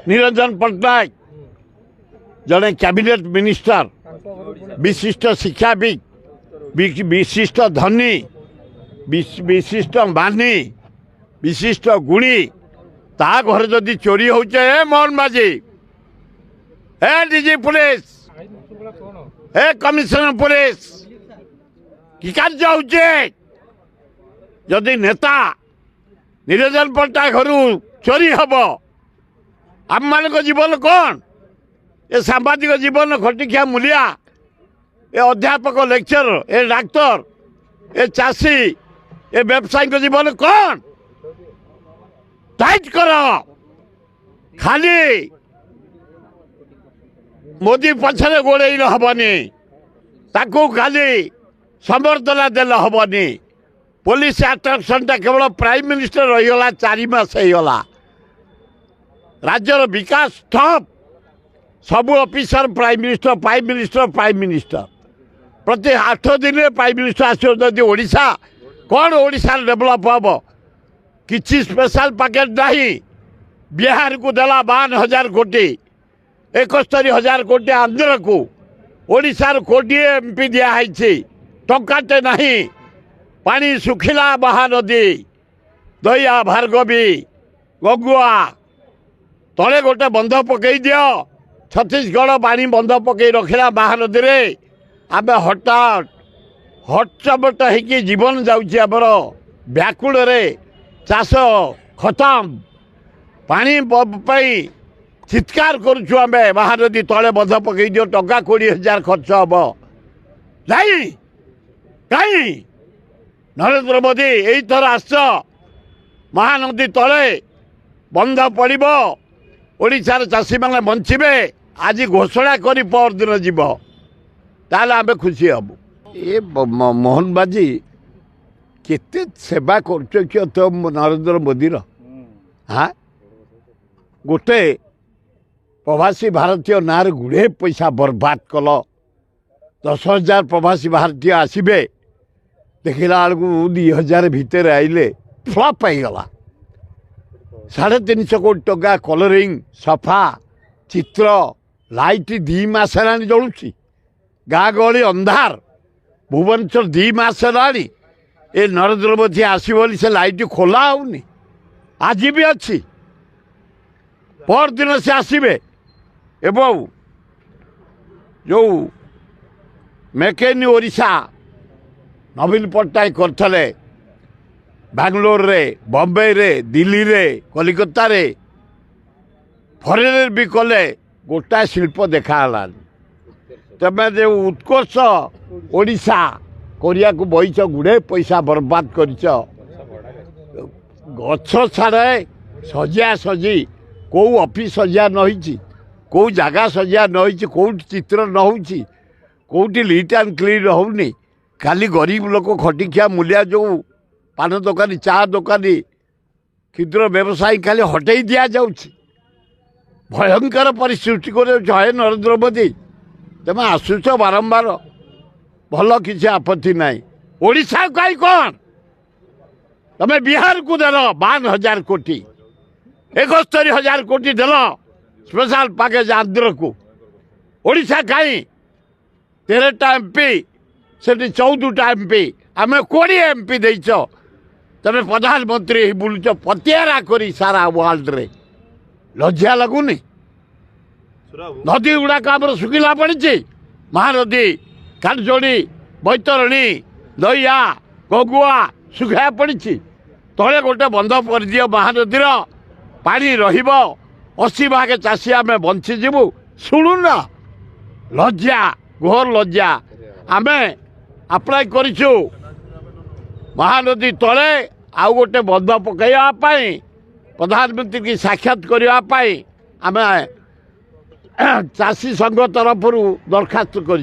निरंजन पट्टनायक जड़े cabinet minister विशिष्ट शिक्षाविद विशिष्ट धनी विशिष्ट मानी विशिष्ट गुणी ता घर जदि चोरी होचे मोहन माझी हे डीजी पुलिस हे कमिशनर पुलिस कि कार्य होचे जदि नेता निरंजन पट्टनायक घर चोरी हम आम मान जीवन कौन ये सांबादिक जीवन खटिखिया मूलिया ए अध्यापक लेक्चर ए डाक्तर ए चाषी ए व्यवसायी जीवन कौन टाइट कर खाली मोदी पछरे गोड़े हबनी ताकू खाली समर्थना देले हबनी पुलिस आट्राक्शन केवल प्राइम मिनिस्टर रहीगला 4 मास होगा राज्यर विकास ठप सबू ऑफिसर प्राइम मिनिस्टर प्रति 8 दिन प्राइम मिनिस्टर आसदी ओडिशा कौन ओडिशा डेभलप हम किसी स्पेशल पैकेज नहीं बिहार को देला 52,000 कोटी 71,000 कोटी आंध्र को ओडिशार कोटी एमपी दिखाई टंकाटे नहीं पानी सुखिला महानदी दया भार्गवी गगुआ तले गोटे बंध पकई दियो छत्तीसगढ़ पानी बंध पकई रखला महानदी रे आम हठात हटचमट हो जीवन जामर व्याकुल चाष खत्म पानी चित्कार करुँ आम महानदी तले बंध पकई दियो टंका 20,000 खर्च हम नहीं कहीं नरेंद्र मोदी यही थर आस महानदी तले बंध पड़ ओडिशार चाषी मैंने बंचे आज घोषणा कर पर दिन जीव ताल आम खुशी हम ये मोहन बाजी केते सेवा कर नरेंद्र मोदी हाँ गोटे प्रवासी भारतीय नार गुड़े पैसा बर्बाद कल 10,000 प्रवासी भारतीय आसबे देखला बेलू 2,000 भितर आइले फ्लप होगला 350 कोटी टका कलरिंग सफा चित्र लाइट 2 मास जलुची गाँ गहली अंधार भुवनेश्वर 2 मास है ये नरेंद्र मोदी आसो से लाइट खोला होनी आज भी अच्छी पर दिन से आसबे एवं जो मेक इन ओडिशा नवीन पट्टनायक करते बांग्लोर रे बॉम्बे रे दिल्ली रे कलिकता रे फरेन भी कले गोटा शिल्प देखा तमें जो उत्कर्ष ओडिशा कोरिया को बहीच गुड़े पैसा बर्बाद कर गछ छाड़े सजिया सजी कौ ऑफिस सजिया न कौ जगह सजिया न कौट चित्र न कौटी लीट एंड क्लीन होनी खाली गरीब लोक खटिखिया मूलिया जो पान दोकानी चा दोकानी क्षुद्र व्यवसायी खाली हटई दि जाऊँगी भयंकर परिस्थिति को है नरेंद्र मोदी तुम आसुच बारंबार भल किसी आपत्ति नहीं ओडिशा कहीं कौन तुम्हें बिहार को देल 52,000 कोटी 71,000 कोटी देल स्पेशल पैकेज आंध्र को ओडिशा कहीं 13टा एमपी से 14टा एमपी आम 20 एमपी देच तमें प्रधानमंत्री बुलुच पतियारा करी सारा वर्ल्ड रे लज्जा लगुनि नदी गुड़ाक आम सुखिला पड़ी महानदी कालजोड़ी बैतरणी दया गगुआ सुखा पड़ी तले गोटे बंध कर दियो महानदी पानी रही भाग चाषी आम बंचीजु शुणुन लज्जा घोर लज्जा आम अप्लाई करूँ महानदी तले आउ गोटे बंध पकड़ापी प्रधानमंत्री की साक्षात करने आम चाषी संघ तरफ दरखास्त कर।